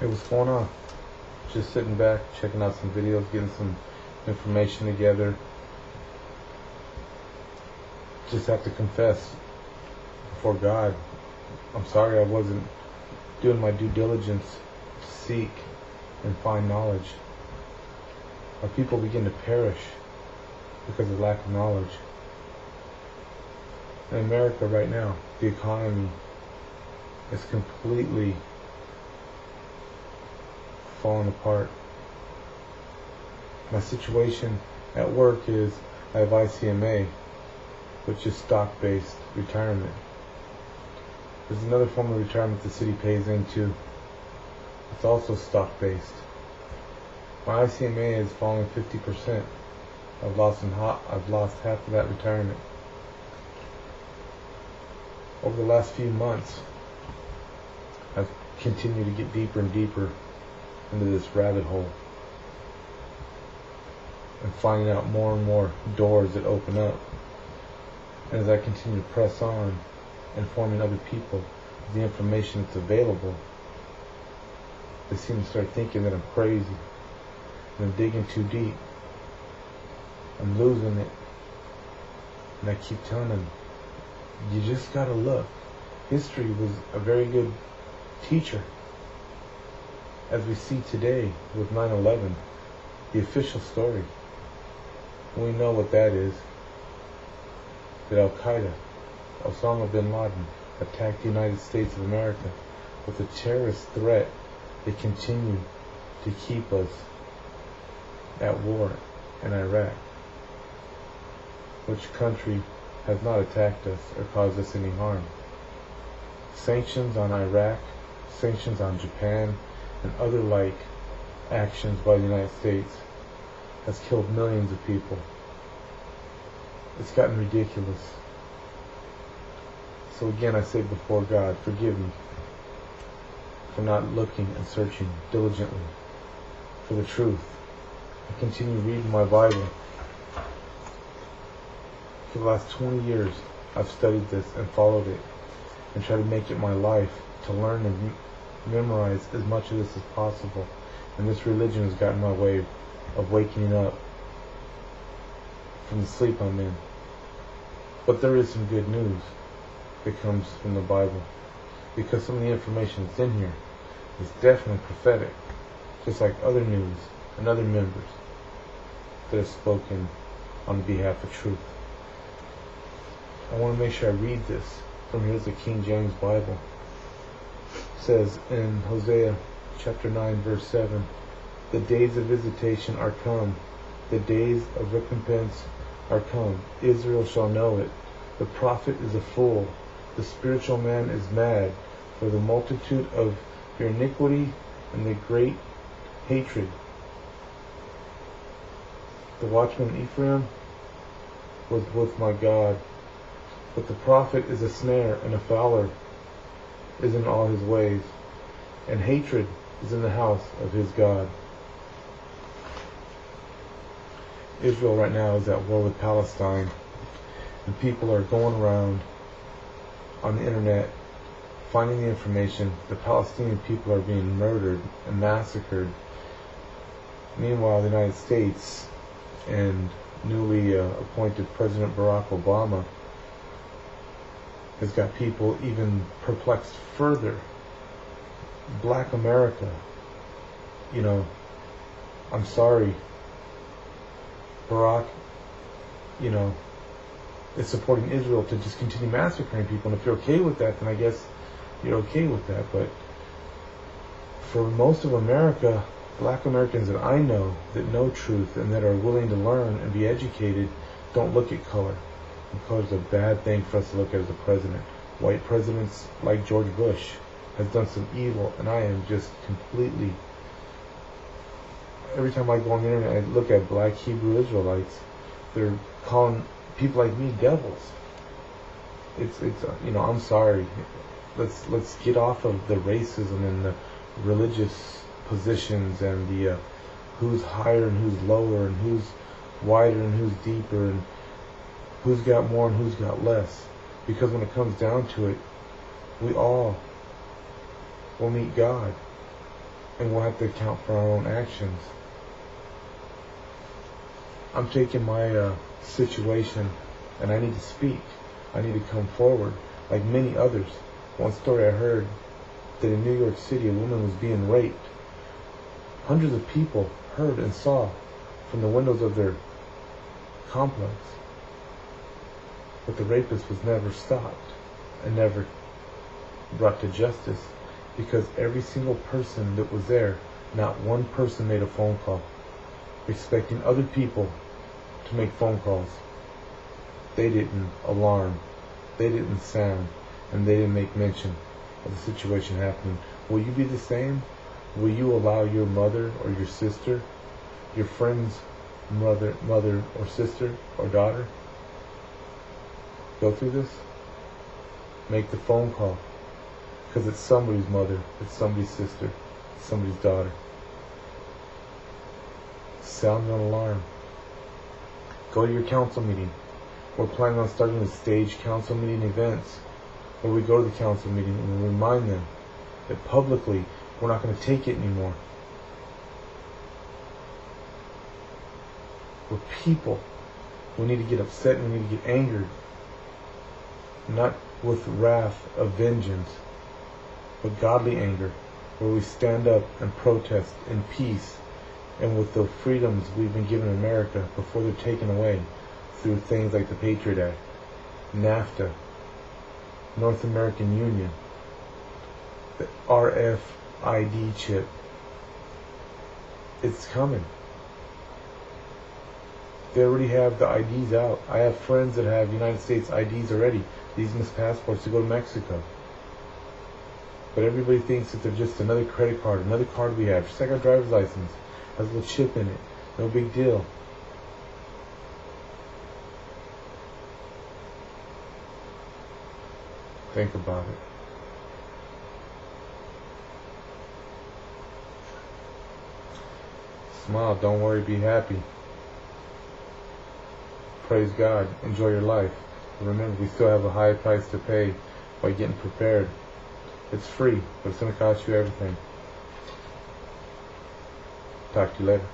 Hey, what's going on? Just sitting back, checking out some videos, getting some information together. Just have to confess before God, I'm sorry I wasn't doing my due diligence to seek and find knowledge. Our people begin to perish because of lack of knowledge. In America right now, the economy is completely falling apart. My situation at work is I have ICMA, which is stock-based retirement. There's another form of retirement the city pays into. It's also stock-based. My ICMA is falling 50%. I've lost half of that retirement. Over the last few months, I've continued to get deeper and deeper into this rabbit hole and finding out more and more doors that open up. And as I continue to press on, informing other people of the information that's available, they seem to start thinking that I'm crazy and I'm digging too deep. I'm losing it. And I keep telling them, you just gotta look. History was a very good teacher. As we see today with 9/11, the official story, we know what that is. That Al-Qaeda, Osama bin Laden, attacked the United States of America with a terrorist threat that continued to keep us at war in Iraq. Which country has not attacked us or caused us any harm? Sanctions on Iraq, sanctions on Japan, and other like actions by the United States has killed millions of people. It's gotten ridiculous. So again, I say before God, forgive me for not looking and searching diligently for the truth. I continue reading my Bible. For the last 20 years, I've studied this and followed it and tried to make it my life to learn and memorize as much of this as possible. And this religion has gotten in my way of waking up from the sleep I'm in. But there is some good news that comes from the Bible, because some of the information that's in here is definitely prophetic, just like other news and other members that have spoken on behalf of truth. I want to make sure I read this from here's the King James Bible. It says in Hosea chapter 9 verse 7, the days of visitation are come, the days of recompense are come. Israel shall know it. The prophet is a fool, the spiritual man is mad, for the multitude of your iniquity and the great hatred. The watchman Ephraim was with my God, but the prophet is a snare, and a fowler is in all his ways, and hatred is in the house of his God. Israel right now is at war with Palestine, and people are going around on the internet finding the information that Palestinian people are being murdered and massacred. Meanwhile, the United States and newly appointed President Barack Obama has got people even perplexed further. Black America, I'm sorry, Barack, is supporting Israel to just continue massacring people. And if you're okay with that, then I guess you're okay with that. But for most of America, Black Americans that I know that know truth and that are willing to learn and be educated don't look at color. And color is a bad thing for us to look at as a president. White presidents like George Bush has done some evil, and I am just completely, every time I go on the internet, I look at black Hebrew Israelites, they're calling people like me devils. It's I'm sorry. Let's get off of the racism and the religious positions and the who's higher and who's lower and who's wider and who's deeper and who's got more and who's got less. Because when it comes down to it, we all will meet God. and we'll have to account for our own actions. I'm taking my situation, and I need to speak. I need to come forward, like many others. One story I heard that in New York City, a woman was being raped. Hundreds of people heard and saw from the windows of their complex, but the rapist was never stopped and never brought to justice, because every single person that was there, not one person made a phone call, expecting other people to make phone calls. They didn't alarm, they didn't sound, and they didn't make mention of the situation happening. Will you be the same? Will you allow your mother or your sister, your friend's mother or sister or daughter, go through this? Make the phone call, because it's somebody's mother, it's somebody's sister, it's somebody's daughter. Sound an alarm. Go to your council meeting. We're planning on starting to stage council meeting events where we go to the council meeting and we remind them that publicly we're not going to take it anymore. We're people. We need to get upset and we need to get angered. Not with wrath of vengeance, but godly anger, where we stand up and protest in peace and with the freedoms we've been given in America before they're taken away through things like the Patriot Act, NAFTA, North American Union, the RFID chip. It's coming. They already have the IDs out. I have friends that have United States IDs already, these missed passports to go to Mexico. But everybody thinks that they're just another credit card, another card we have, just like our driver's license, has a little chip in it. No big deal. Think about it. Smile, don't worry, be happy. Praise God, enjoy your life. Remember, we still have a high price to pay by getting prepared. It's free, but it's going to cost you everything. Talk to you later.